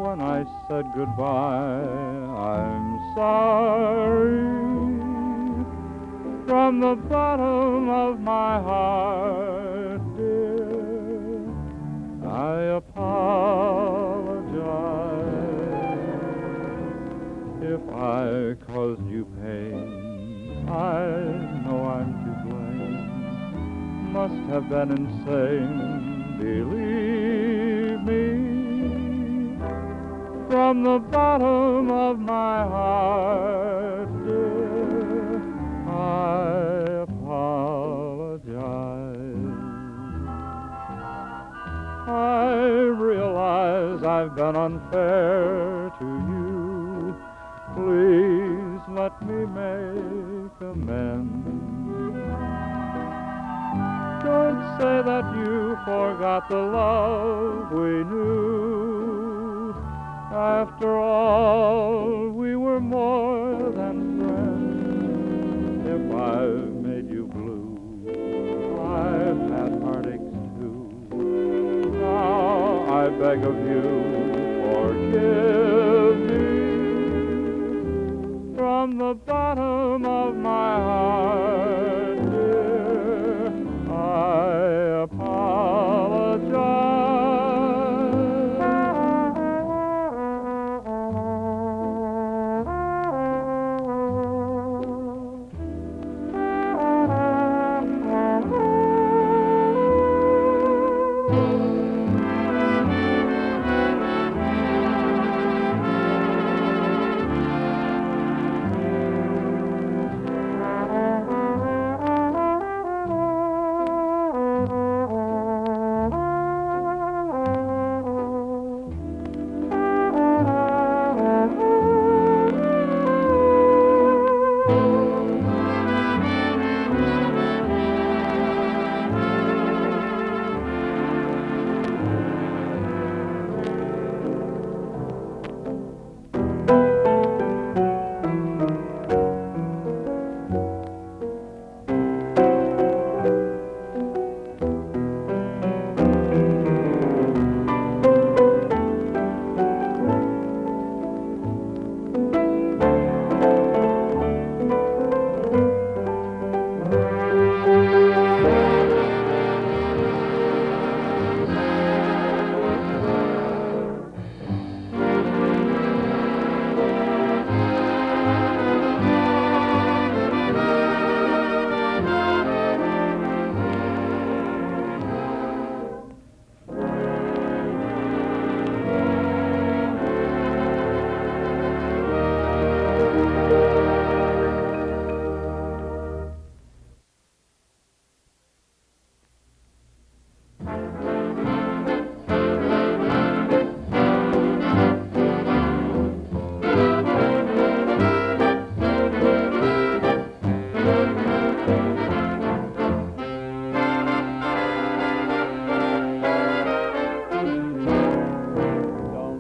when I said goodbye. I'm sorry from the bottom of my heart, dear. I apologize if I caused you pain. I know I'm to blame. Must have been insane, believe me. From the bottom of my heart, dear, I apologize. I realize I've been unfair to you. Please let me make amends. Don't say that you forgot the love we knew. After all, we were more than friends. If I've made you blue, I've had heartaches too. Now I beg of you, forgive me. From the bottom of my heart, dear, I apologize.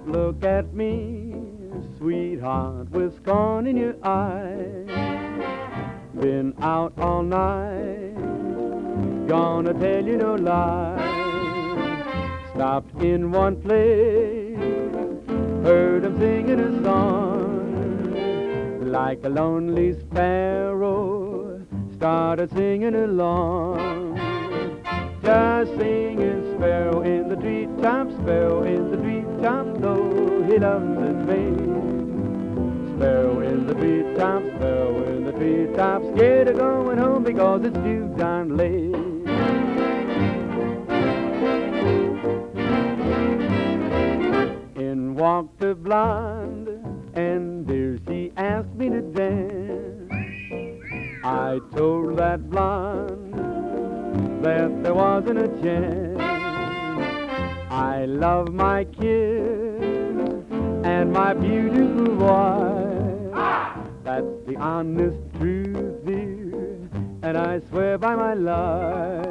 Look at me, sweetheart, with scorn in your eyes. Been out all night, gonna tell you no lie. Stopped in one place, heard 'em singing a song. Like a lonely sparrow, started singing along. Just singing, sparrow in the treetop, sparrow in the treetop, though he loves his babe. Sparrow in the treetop, sparrow in the treetop, scared of going home because it's too darn late. In walked the blonde, and there she asked me to dance. I told that blonde that there wasn't a chance. I love my kid and my beautiful wife. That's the honest truth, dear, and I swear by my life.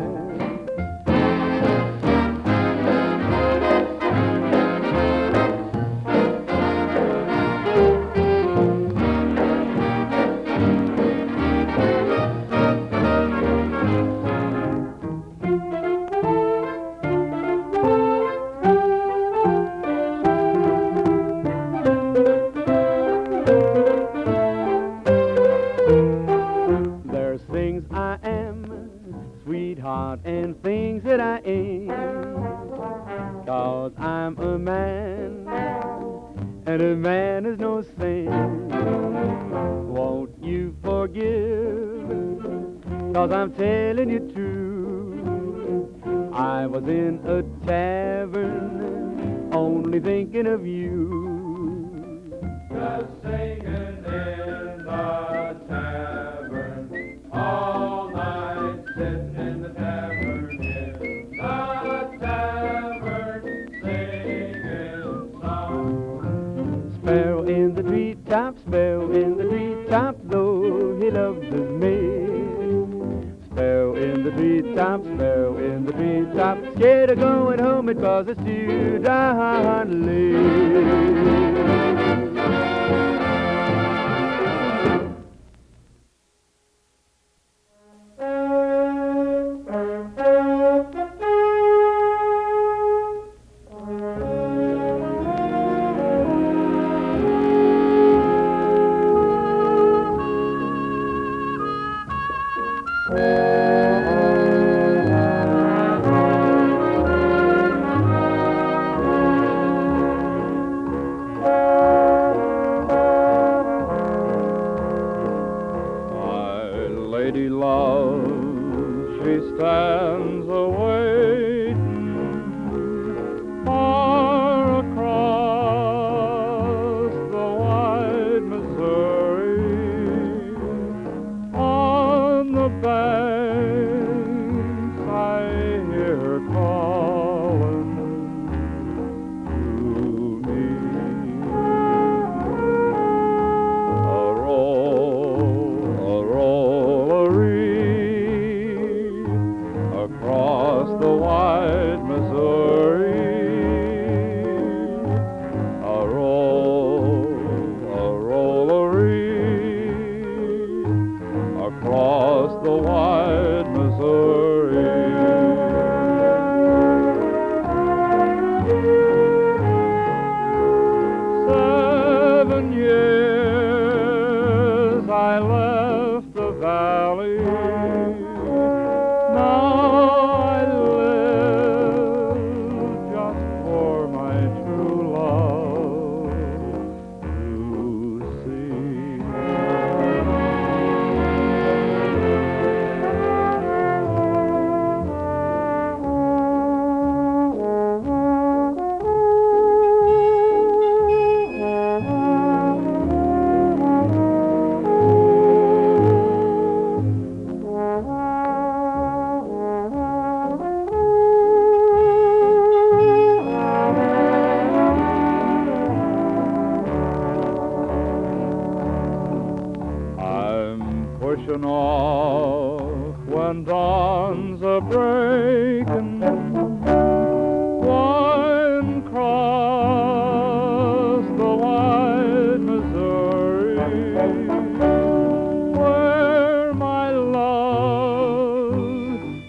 and a man is no saint. Won't you forgive? 'Cause I'm telling you true. I was in a tavern, only thinking of you. Just singing in the tavern, all night sitting in the tavern, in the tavern, singing songs. Sparrow in the treetop, sparrow in the treetop, though he loves his maid. Sparrow in the treetop, sparrow in the treetop, scared of going home because it's too darn late. Lady love, she stands awaiting far across the wide Missouri. On the banks I hear her calling to me. Across the wide Missouri, a roll-a-ree, across the wide Missouri. 7 years I left the valley. Now I live just for my true love to see. Pushing off when dawn's a-breaking, flying across the wide Missouri, where my love,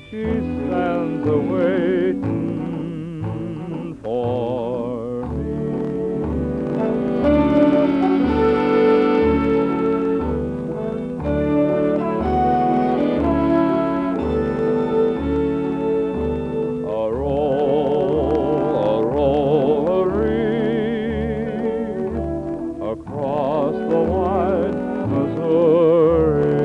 she stands a-waiting for me. Across the wide Missouri.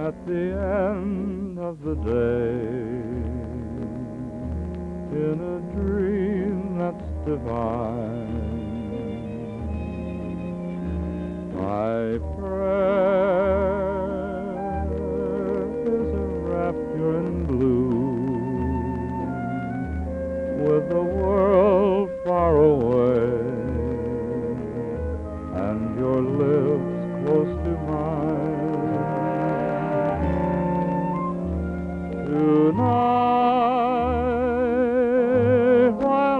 At the end of the day, in a dream that's divine, my prayer is a rapture in blue, with the world far away and your lips close to mine. Tonight, while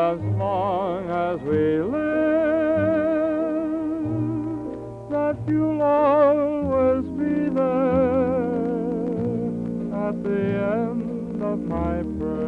as long as we live, that you'll always be there at the end of my prayer.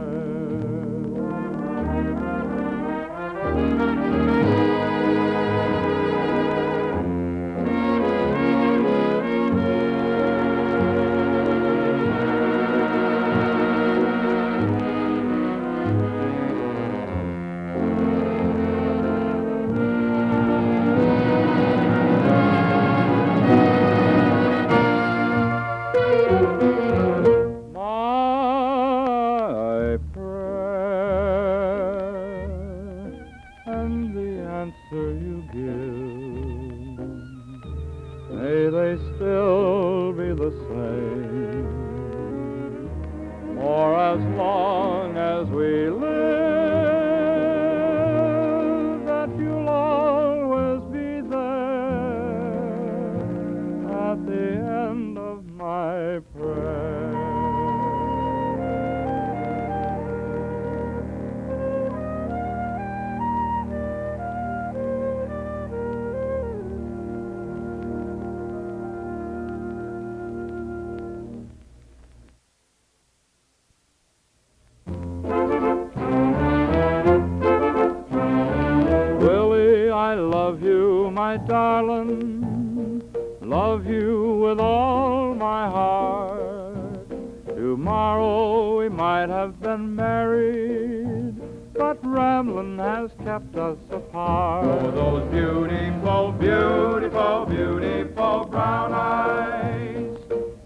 May they still be the same, for as long as we live, that you'll always be there at the end of my prayer. I love you, my darling, love you with all my heart. Tomorrow we might have been married, but ramblin' has kept us apart. Oh, those beautiful, beautiful, beautiful brown eyes,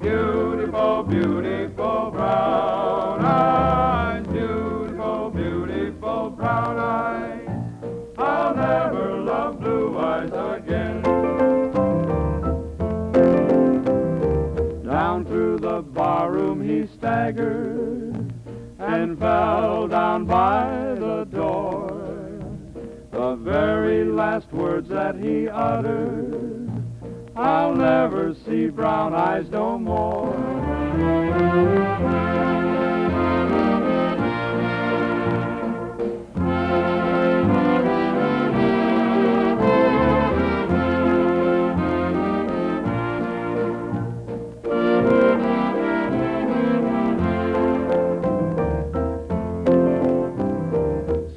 beautiful, beautiful brown eyes, beautiful, beautiful brown eyes. I'll never love blue eyes again. Down through the barroom he staggered and fell down by the door. The very last words that he uttered, I'll never see brown eyes no more.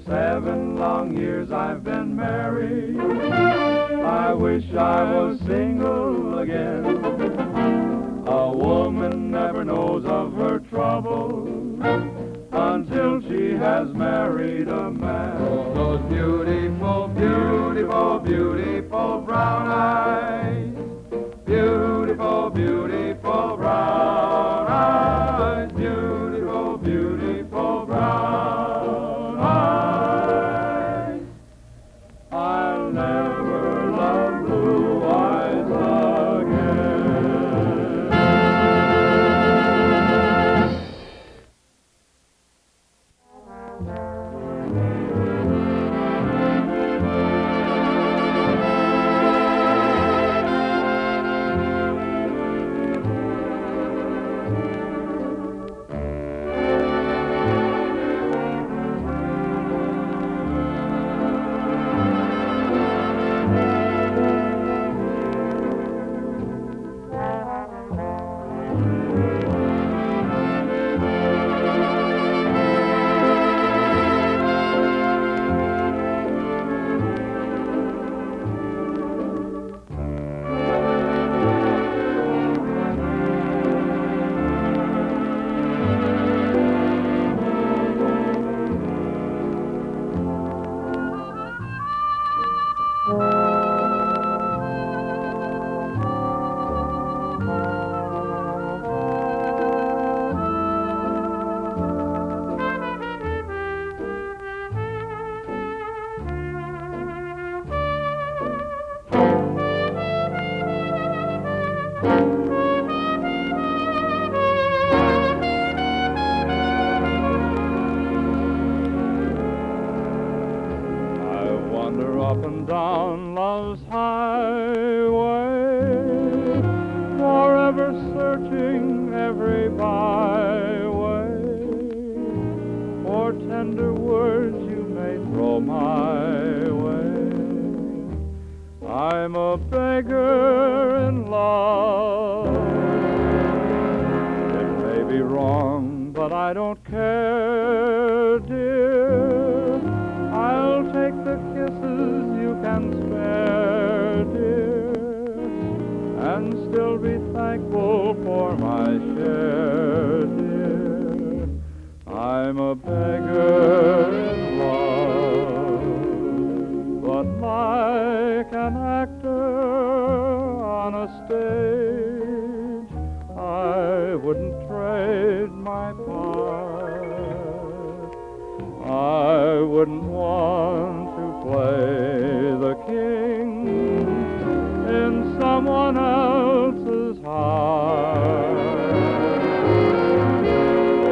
7 long years I've been married, I wish I was single again. A woman never knows of her trouble until she has married a man. Oh, those beautiful, beautiful, beautiful brown eyes, beautiful, beautiful brown eyes, beautiful, beautiful brown eyes. I'll never love blue eyes again. Up and down love's highway, forever searching every byway for tender tender words you may throw my way. I'm a beggar in love. It may be wrong, but I don't care, dear. I'll take the kisses you can spare, dear, and still be thankful for my share, dear. I'm a beggar in love, but like an actor on a stage, I wouldn't trade my part. I wouldn't want to play the king in someone else's heart.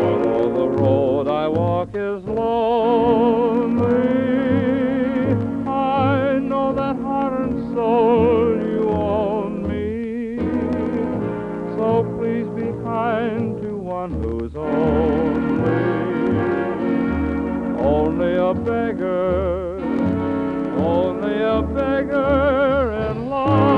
Although the road I walk is lonely, I know that heart and soul you own me. So please be kind to one who's only a beggar, only a beggar in love.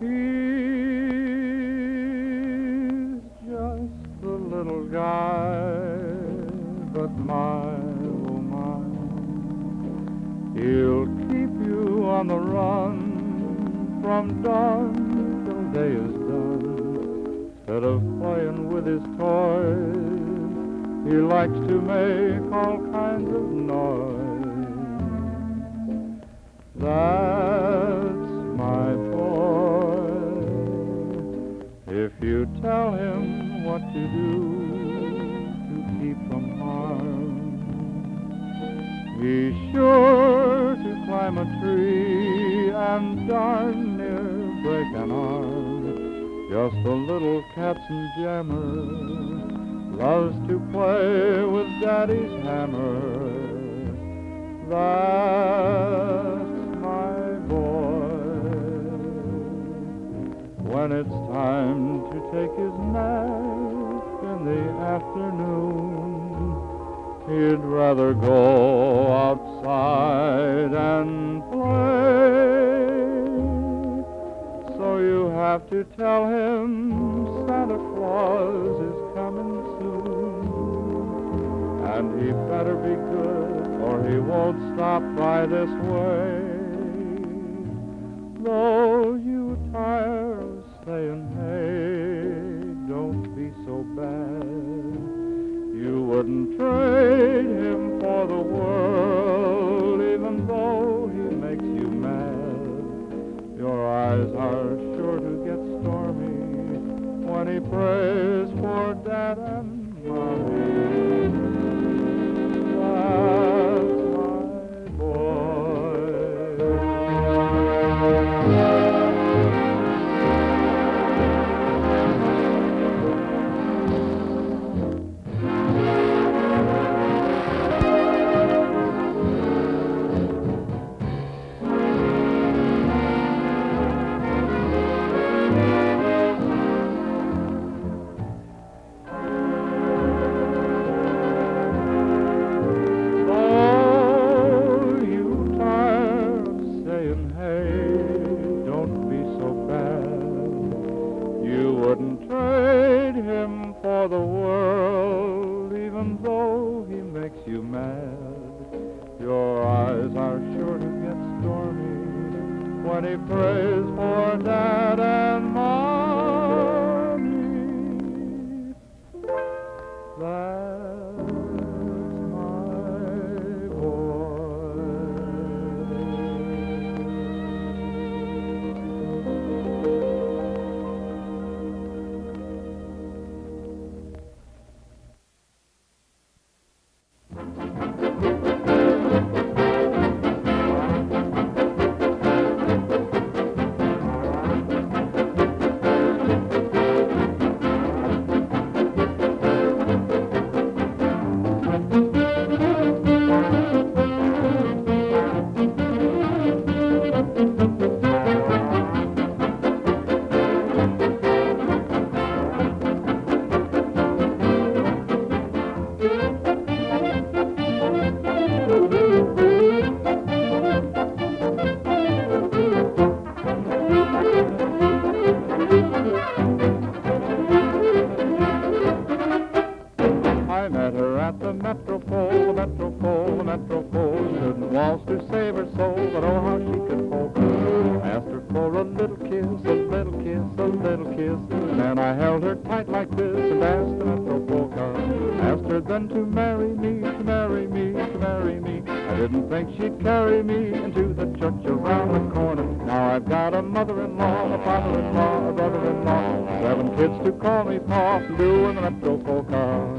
He's just a little guy, but my, oh my, he'll keep you on the run from dawn till day is done. Instead of playing with his toys, he likes to make all kinds of noise. That's my boy. If you tell him what to do to keep from harm, he's sure to climb a tree and darn near break an arm. Just a little katzenjammer loves to play with Daddy's hammer. That's my boy. When it's time to take his nap in the afternoon, he'd rather go outside and play. So you have to tell him Santa Claus is coming soon, and he better be good or he won't stop by this way. Though you tire of saying, hey, don't be so bad, you wouldn't trade him for the world, even though he makes you mad. Your eyes are sure to get stormy when he prays for Dad and Mommy. That's my boy. For the world, even though he makes you mad, your eyes are sure to get stormy when he prays for Dad and Mommy. That's my boy. miles to save her soul, but oh, how she could polka. I asked her for a little kiss, a little kiss, a little kiss. Then I held her tight like this and danced the metro polka. Asked her then to marry me, to marry me, to marry me. I didn't think she'd carry me into the church around the corner. Now I've got a mother-in-law, a father-in-law, a brother-in-law, 7 kids to call me pa, doing the metro polka.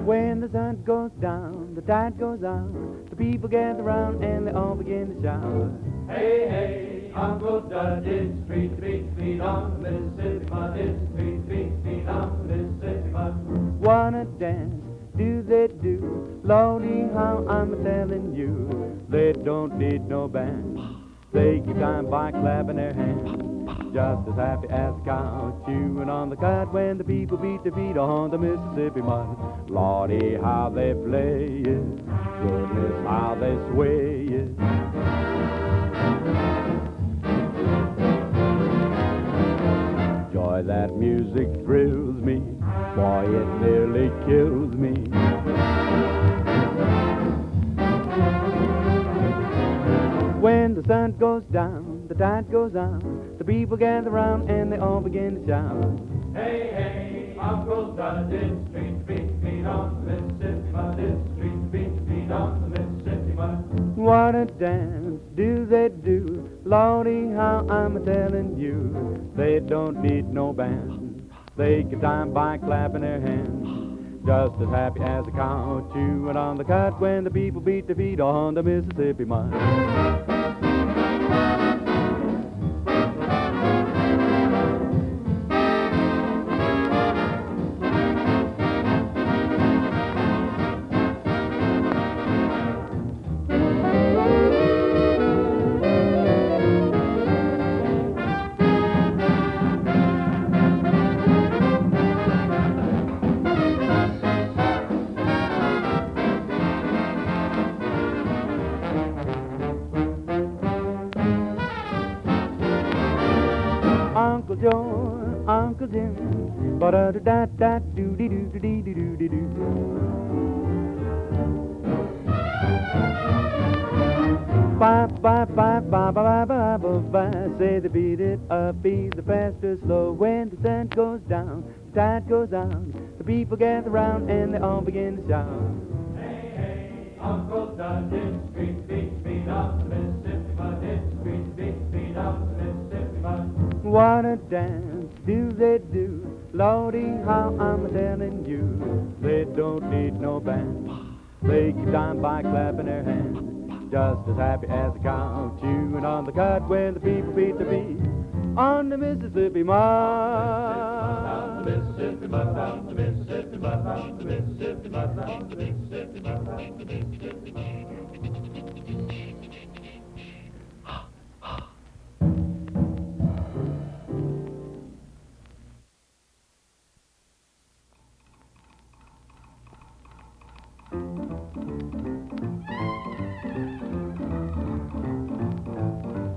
When the sun goes down, the tide goes out, the people gather round and they all begin to shout. Hey, hey, Uncle Dud, it's street, street, street on the Mississippi mud. It's street, street, street on the Mississippi mud. Wanna dance, do they do? Lordy, how I'm a-telling you, they don't need no band. They keep time by clapping their hands, just as happy as a cow chewing on the cud when the people beat their feet on the Mississippi mud. Lordy, how they play it, goodness, how they sway it. Joy, that music thrills me, boy, it nearly kills me. When the sun goes down, the tide goes out, the people gather round and they all begin to shout. Hey, hey, Uncle Dud, it's street, street, street on the Mississippi mud. It's street, street, street on the Mississippi mud. What a dance do they do? Lordy, how I'm a-telling you, they don't need no band. They get time by clapping their hands, just as happy as a cow chewing on the cud when the people beat their feet on the Mississippi mud. Uncle Joe, Uncle Jim, ba-da-da-da-da-doo-dee-doo-dee-doo-dee-doo. Bye, bye, bye, bye, bye, bye, bye, bye. Say they beat it up, beat the fast or slow. When the sun goes down, the tide goes out, the people gather round and they all begin to shout. Hey, hey, Uncle Dud, it's street, street, street on the Mississippi mud. It's street, street, street on the Mississippi mud. What a dance do they do? Lordy, how I'm a-telling you, they don't need no band. They keep time by clapping their hands, just as happy as a cow chewing on the cud when the people beat their feet on the Mississippi mud. Down the Mississippi mud, down the Mississippi mud, down the Mississippi mud, down the Mississippi mud, down the Mississippi mud.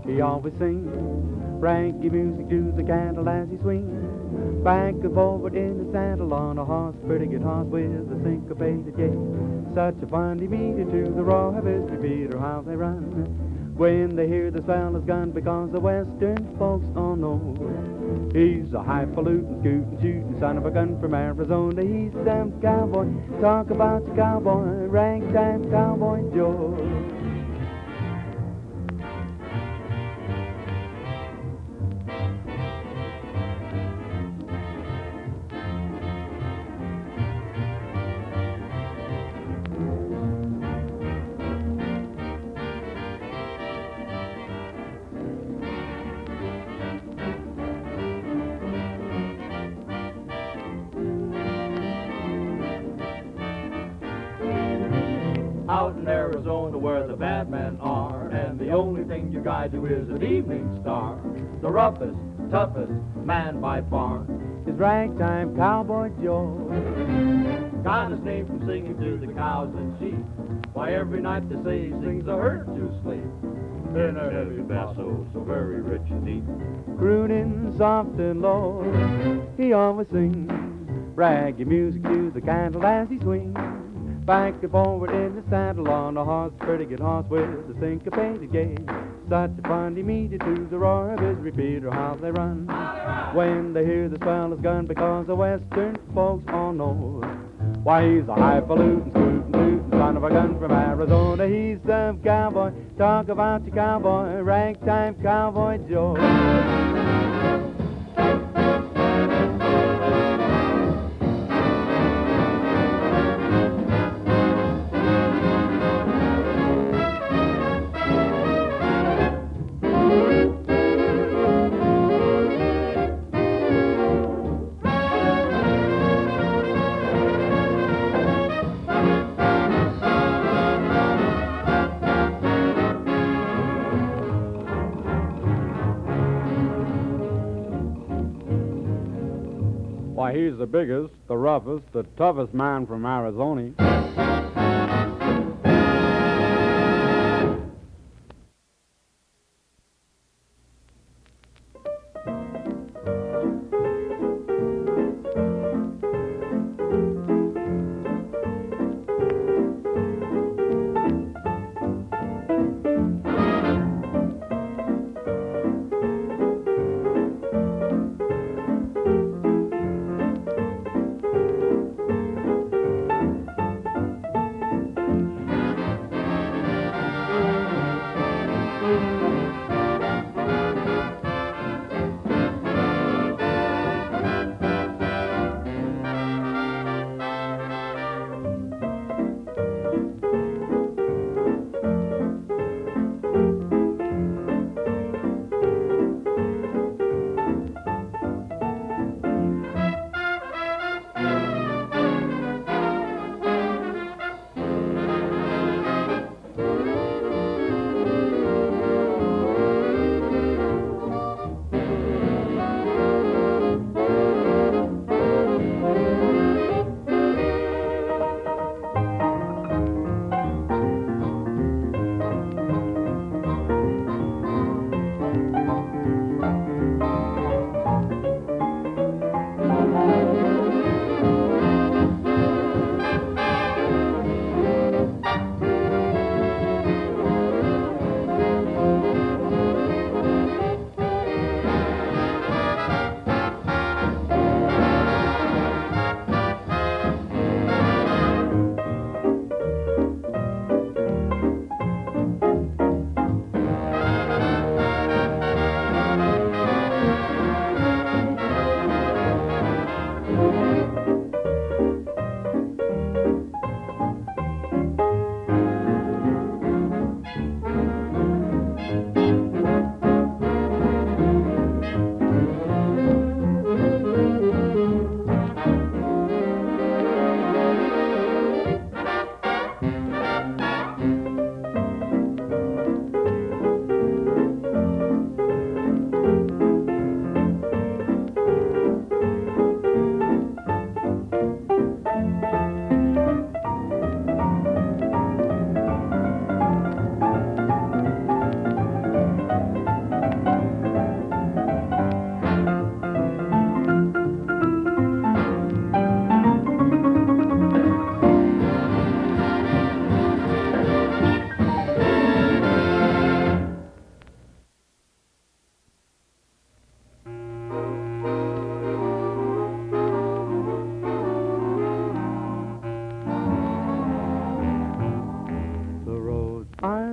He always sings Frankie music to the cattle as he swings back and forward in the saddle on a horse, pretty good horse with a syncopated gait. Such a funny meter to the raw harvester beater, how they run when they hear the fella's gun, because the western folks all know he's a highfalutin, scootin', shootin' son of a gun from Arizona. He's some cowboy, talk about the cowboy, ragtime cowboy Joe. out in Arizona where the bad men are, and the only thing you guys do is an evening star. The roughest, toughest man by far is ragtime cowboy Joe. Got his name from singing to the cows and sheep. Why, every night they say he sings a herd to sleep in a heavy basso, so very rich and deep. Crooning soft and low, he always sings raggy music to the candle as he swings back and forward in the saddle on a horse, pretty good horse with a syncopated gait. Such a fun he meted to the roar of his repeater, how they run when they hear the swell's gun, because the western folks all know why he's a highfalutin, scootin', tootin' son of a gun from Arizona. He's the cowboy, talk about your cowboy, ragtime cowboy Joe. Why, he's the biggest, the roughest, the toughest man from Arizona.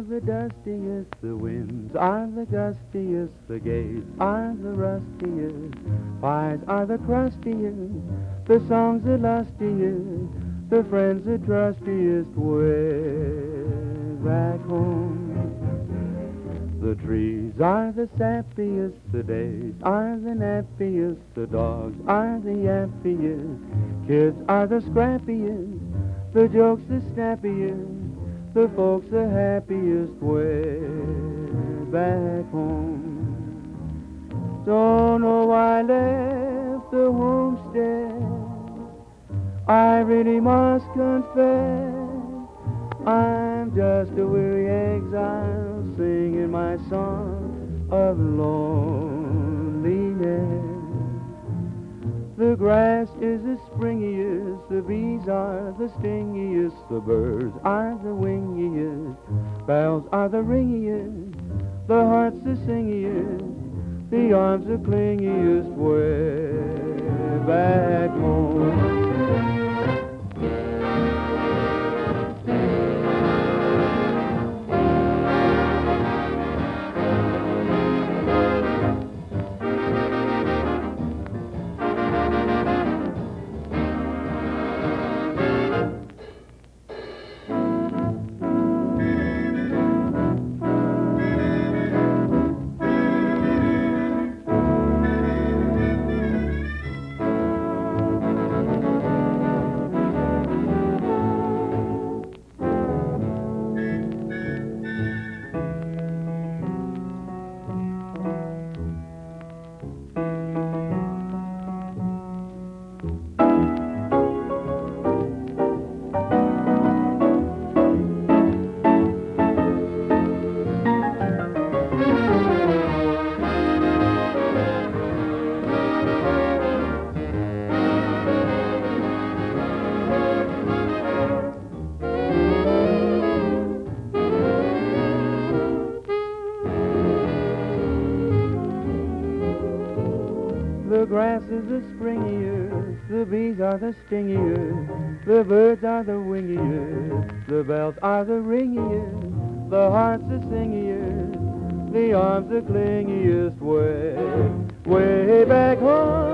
The dustiest, the winds are the gustiest, the gates are the rustiest, pies are the crustiest, the songs the lustiest, the friends the trustiest, way back home. The trees are the sappiest, the days are the nappiest, the dogs are the yappiest, kids are the scrappiest, the jokes the snappiest, the folks the happiest way back home. Don't know why I left the homestead. I really must confess, I'm just a weary exile singing my song of loneliness. The grass is the springiest, the bees are the stingiest, the birds are the wingiest, bells are the ringiest, the heart's the singiest, the arms the clingiest way back home. The grass is the springiest, the bees are the stingiest, the birds are the wingiest, the bells are the ringiest, the heart's the singiest, the arms the clingiest way back home.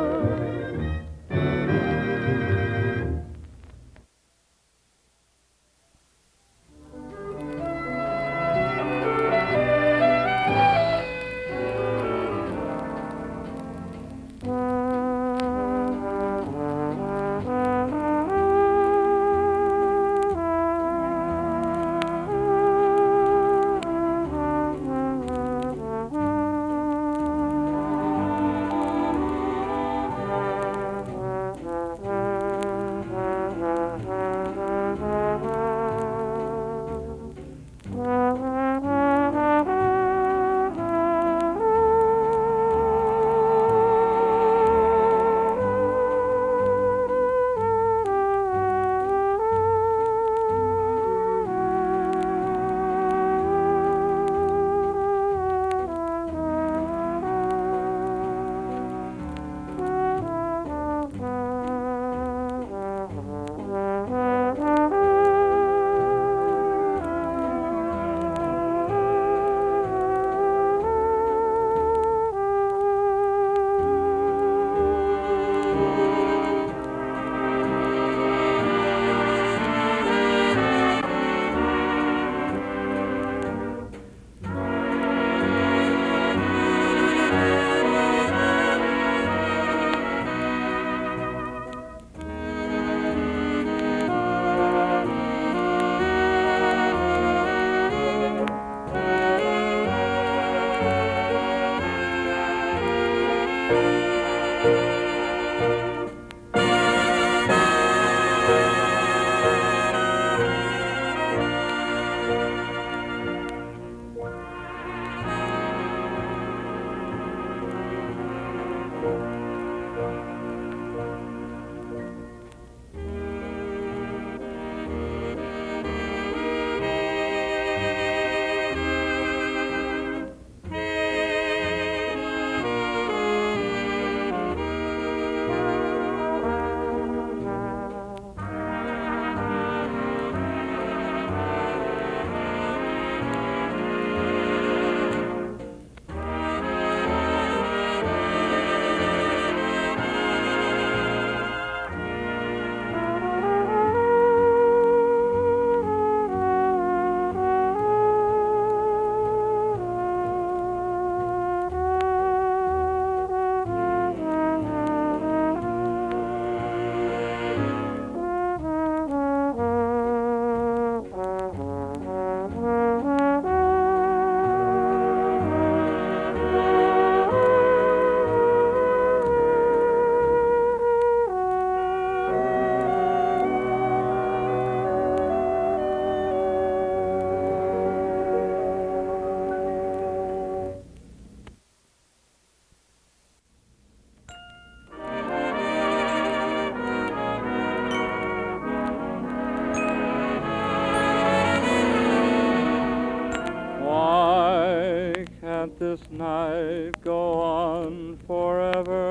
this night go on forever?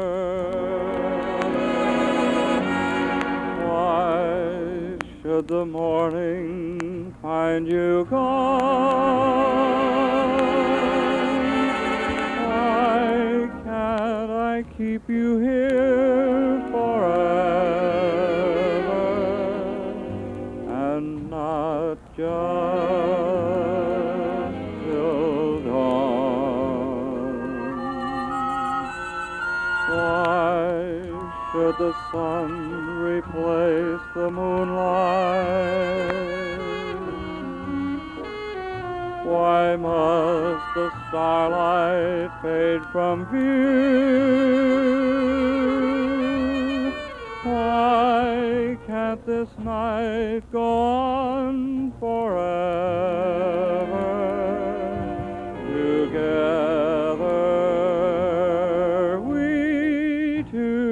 Why should the morning find you gone? Why can't I keep you here forever and not just till dawn? Why should the sun replace the moonlight? Why must the starlight fade from view? Why can't this night go on forever? Together we two.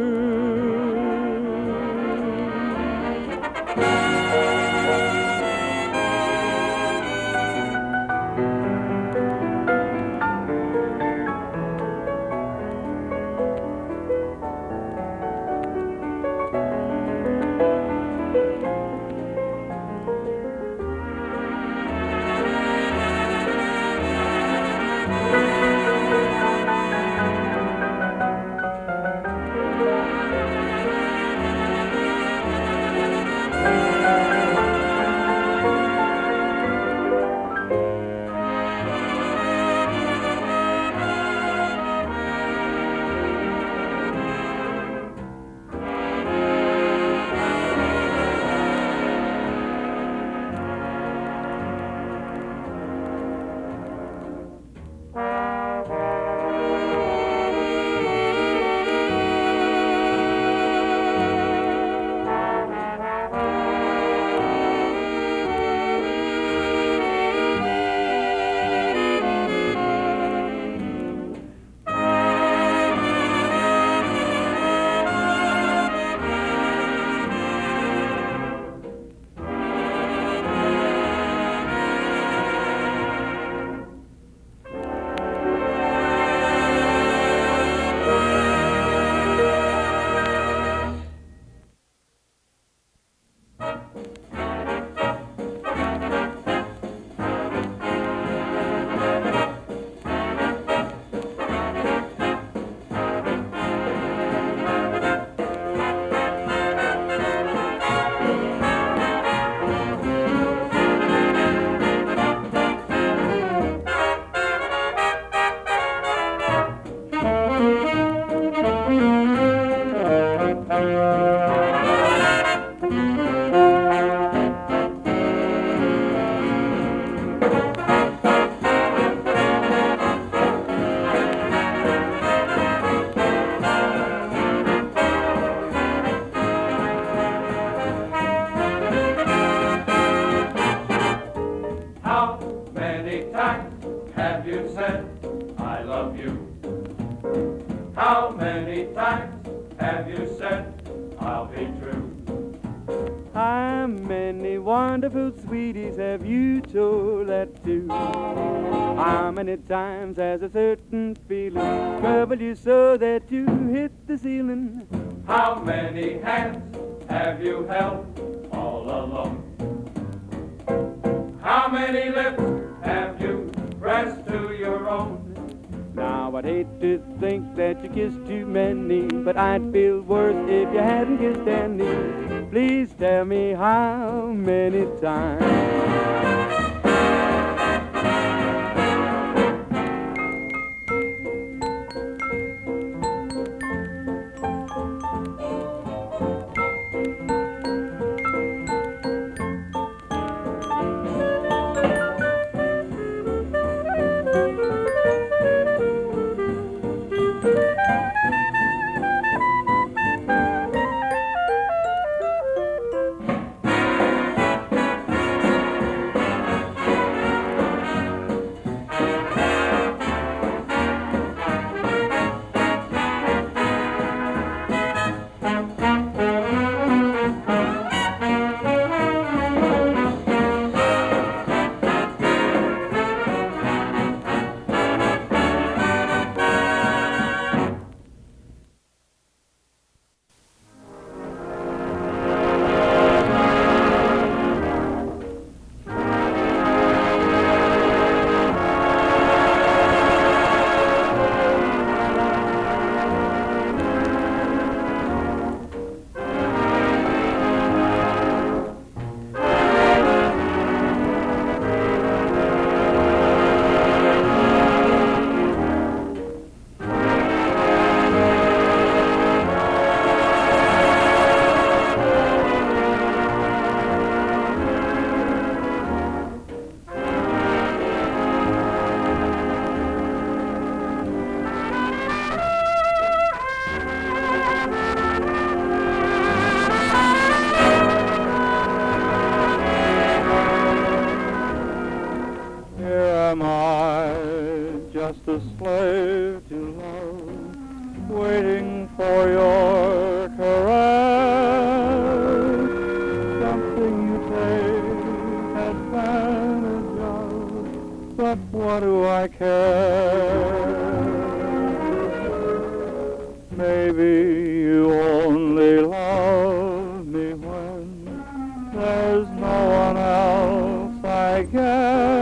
How many times have you said I'll be true? How many wonderful sweeties have you told that to? How many times has a certain feeling troubled you so that you hit the ceiling? How many hands have you held all alone? How many lips have you pressed to your own? Now I'd hate to think that you kissed too many, but I'd feel worse if you hadn't kissed any. Please tell me how many times. a slave to love, waiting for your caress. Something you take advantage of, but what do I care? Maybe you only love me when there's no one else, I guess.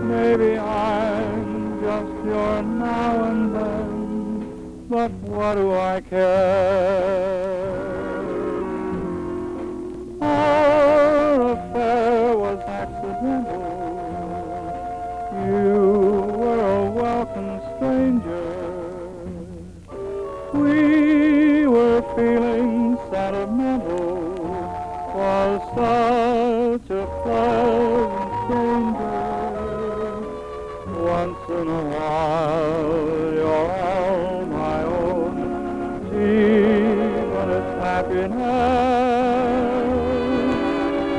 Maybe I'm just your now and then, but what do I care? Our affair was accidental. You were a welcome stranger. We were feeling sentimental, was such a pleasant stranger. Once in a while, you're all my own, even it's happiness.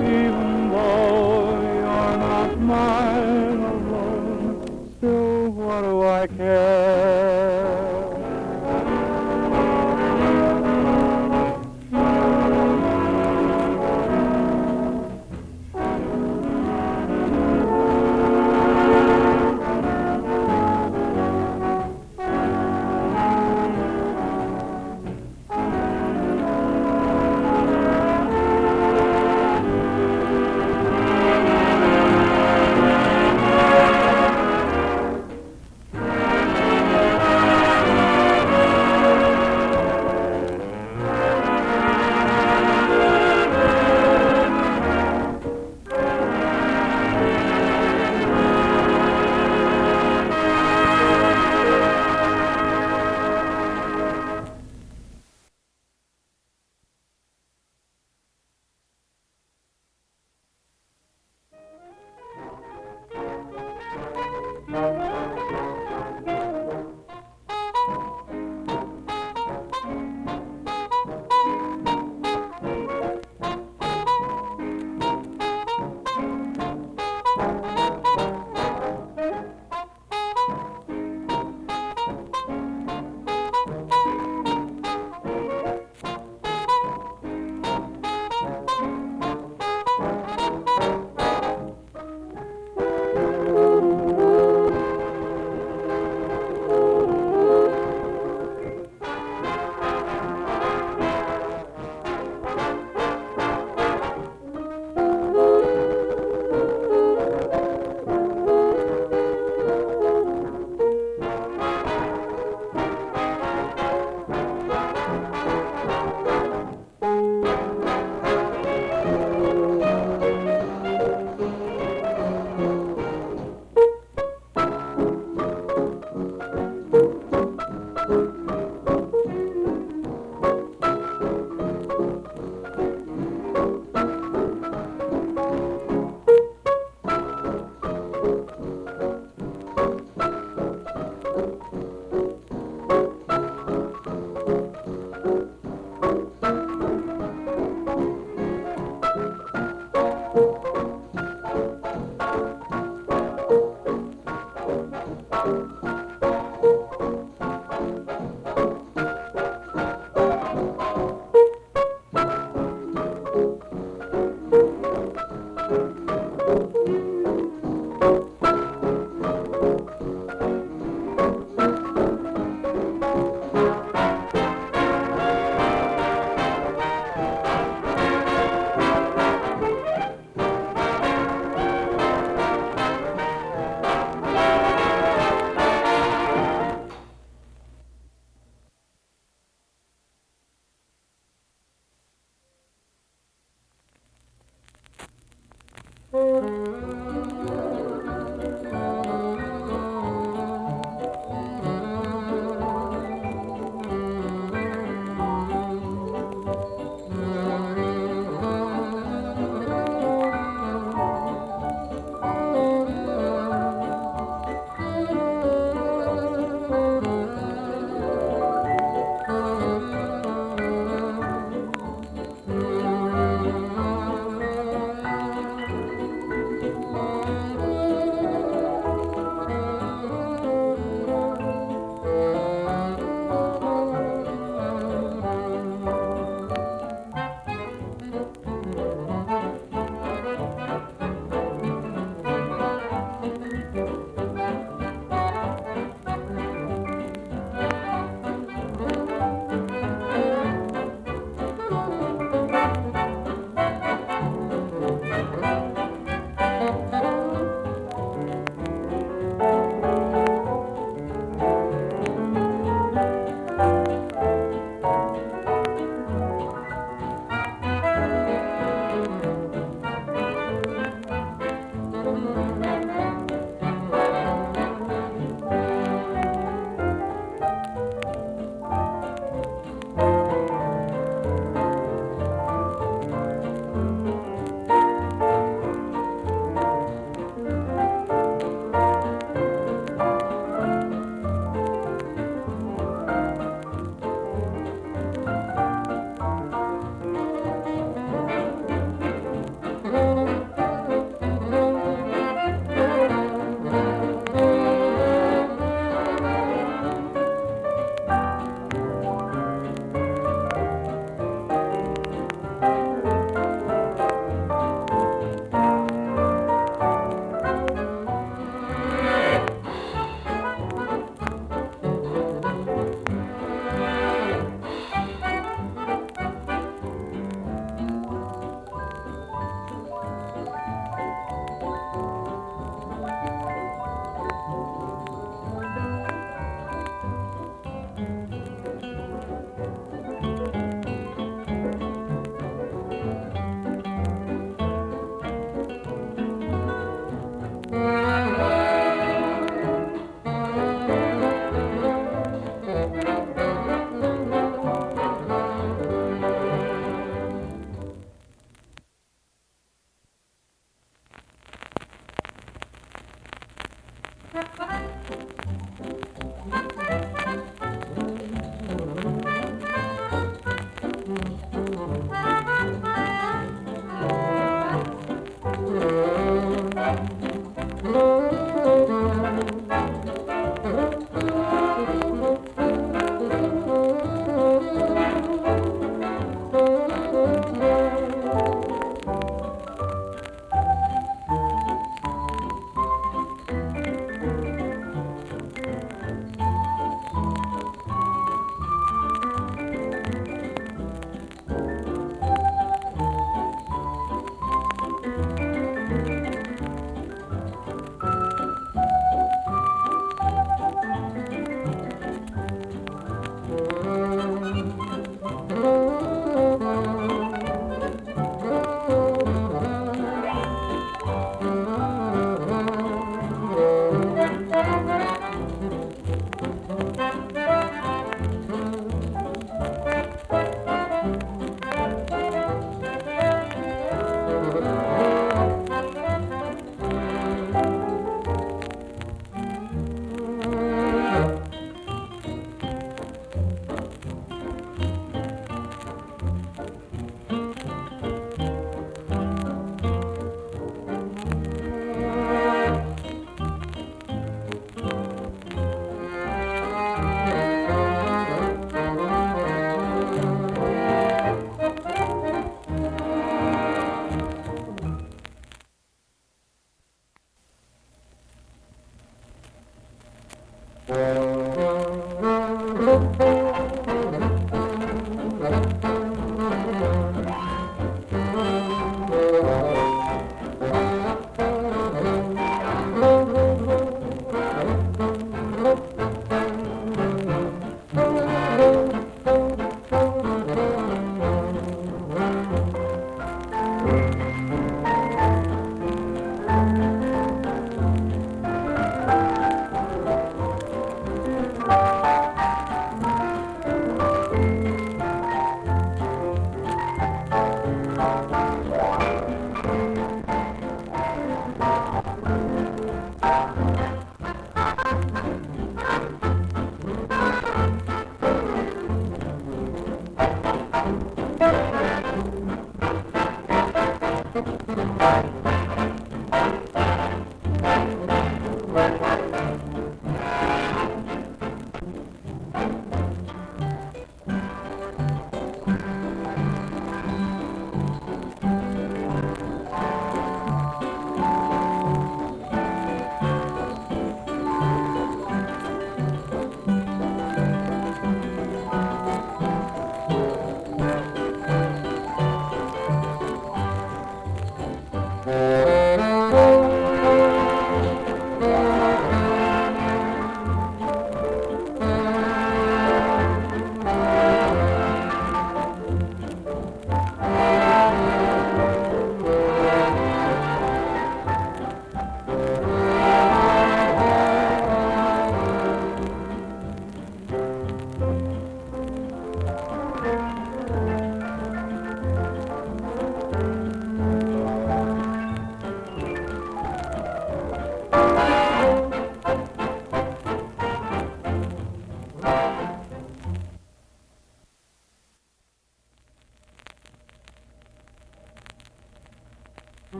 Even though you're not mine alone, still what do I care?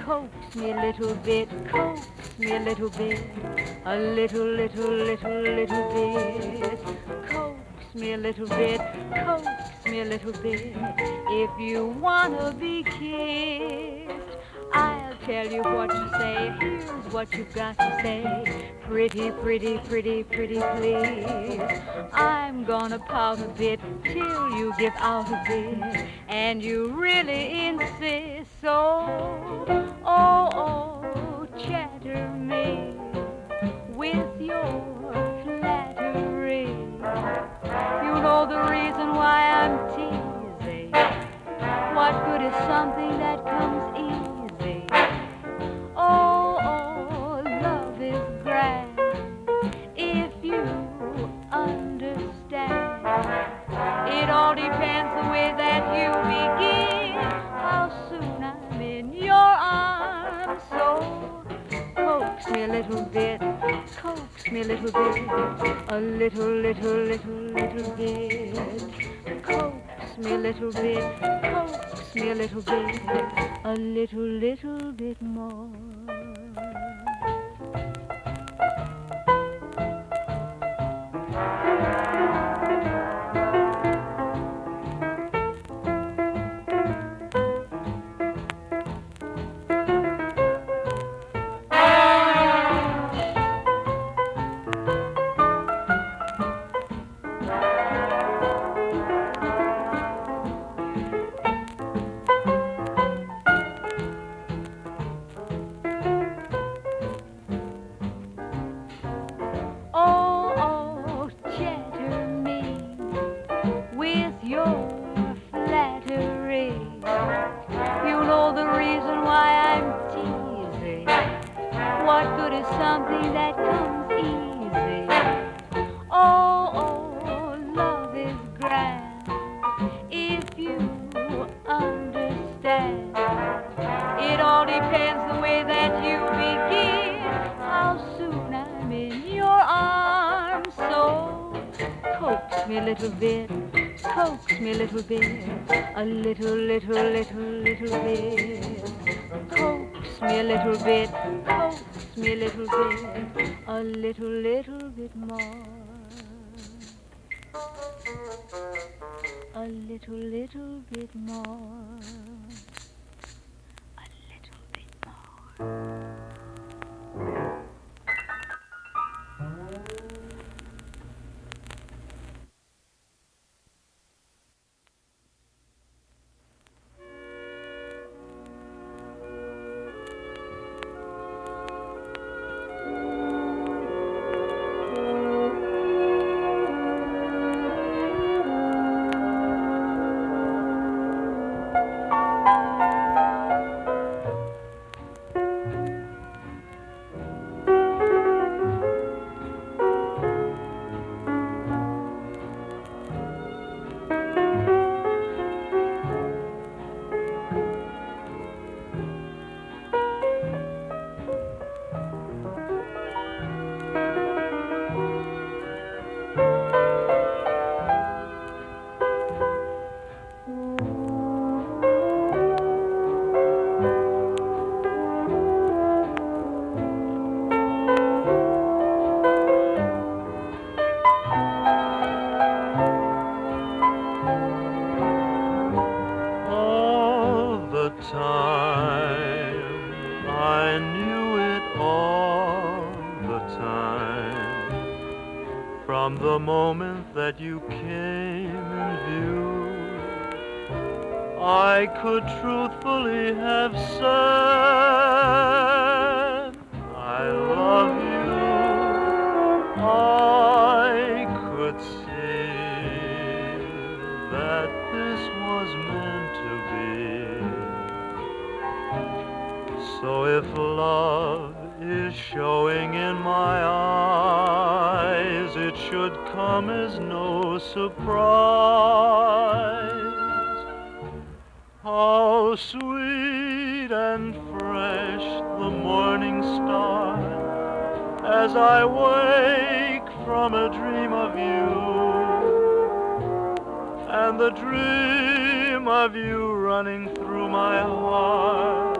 Coax me a little bit, coax me a little bit, a little, little, little, little bit. Coax me a little bit, coax me a little bit. If you wanna be kissed, I'll tell you what to say. Here's what you've got to say. Pretty, pretty, pretty, pretty, please. I'm gonna pout a bit till you give out a bit, and you really insist. So, oh, oh, chatter me with your flattery. You know the reason why I'm teasing. What good is something that comes easy? Oh, oh, love is grand if you understand. It all depends the way that you begin, how soon I'm in your arms. So coax me a little bit, coax me a little bit, a little, little, little, little bit. Coax me a little bit, coax me a little bit, a little, little bit more. that comes easy. Oh, oh, love is grand if you understand. It all depends the way that you begin, how soon I'm in your arms. So coax me a little bit, coax me a little bit, a little, little, little, little bit. Coax me a little bit, coax me a little bit, a little, little bit more. A little, little bit more. A little bit more. From the moment that you came in view, I could truthfully have said, I love you. I could see that this was meant to be. So if love is showing in my eyes, it should come as no surprise. How sweet and fresh the morning start as I wake from a dream of you, and the dream of you running through my heart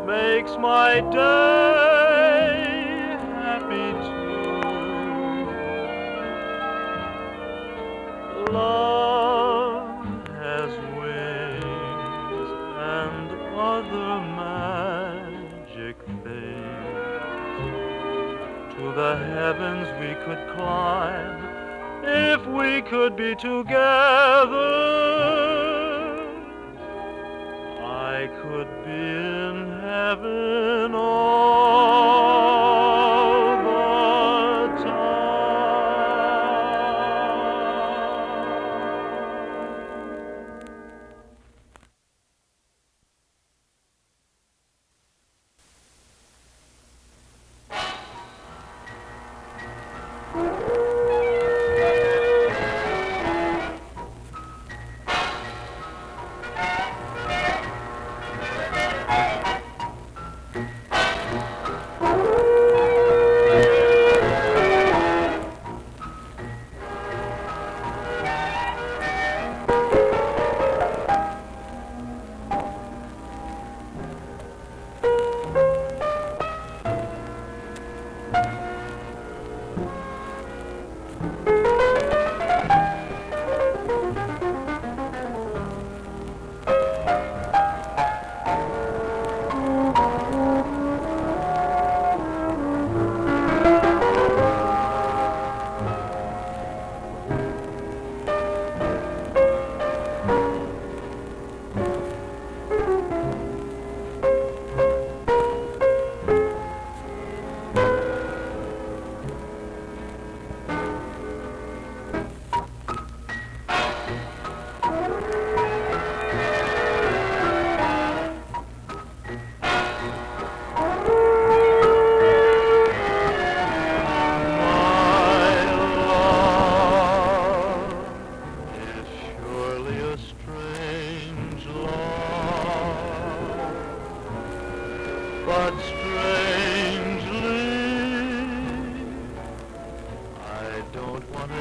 makes my day happy too. Love has wings and other magic things. To the heavens we could climb if we could be together. I could be in heaven all the time.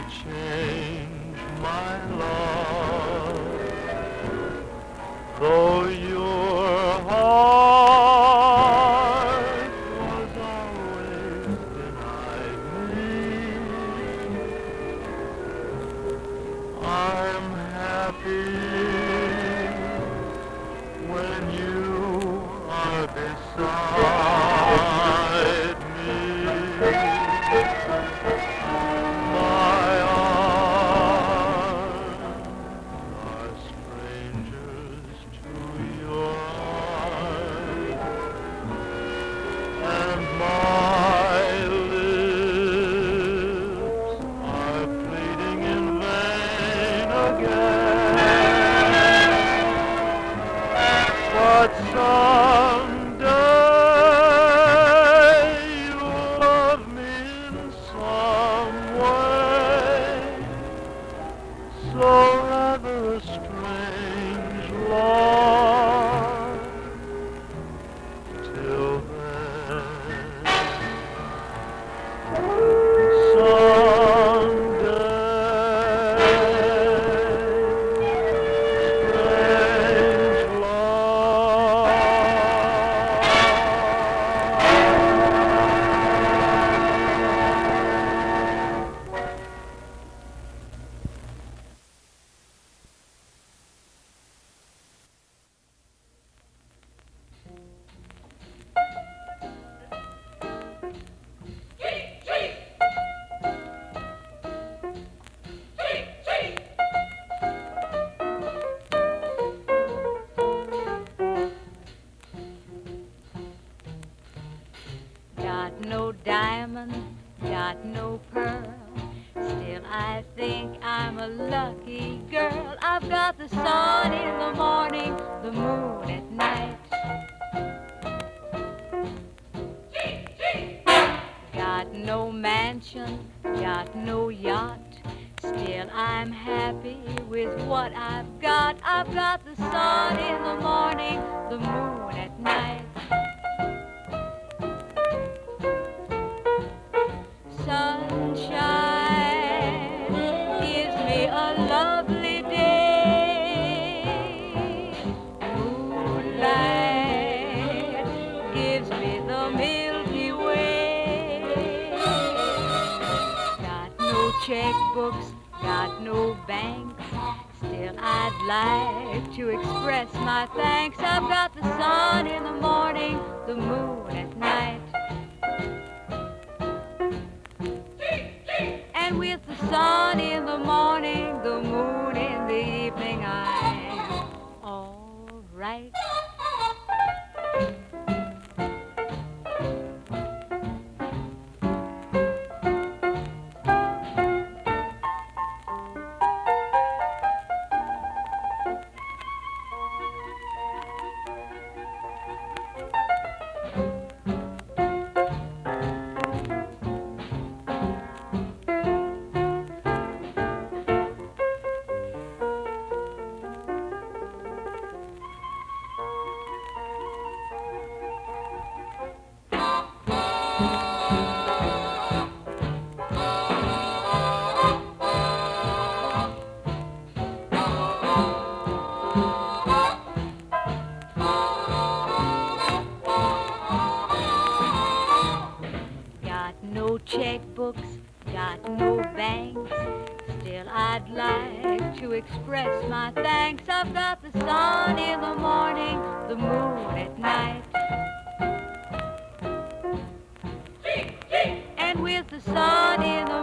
change my love. Though your heart was always denied me, I'm happy when you are beside me. My arms are strangers to your eyes, and my lips are pleading in vain again. But someday you'll love me in some way, so rather a strange love. Till then, strange love. Got no diamond, got no pearl. Still I think I'm a lucky girl. I've got the sun in the morning, the moon at night. Got no mansion, got no yacht. Still I'm happy with what I've got. I've got the sun in the morning, the moon at night. Sunshine gives me a lovely day. Moonlight gives me the Milky Way. Got no checkbooks, got no banks. Still I'd like to express my thanks. I've got the sun in the morning, the moon at night. And with the sun in the morning, the moon in the evening, I'm all right. Checkbooks, got no banks. Still I'd like to express my thanks. I've got the sun in the morning, the moon at night. And with the sun in the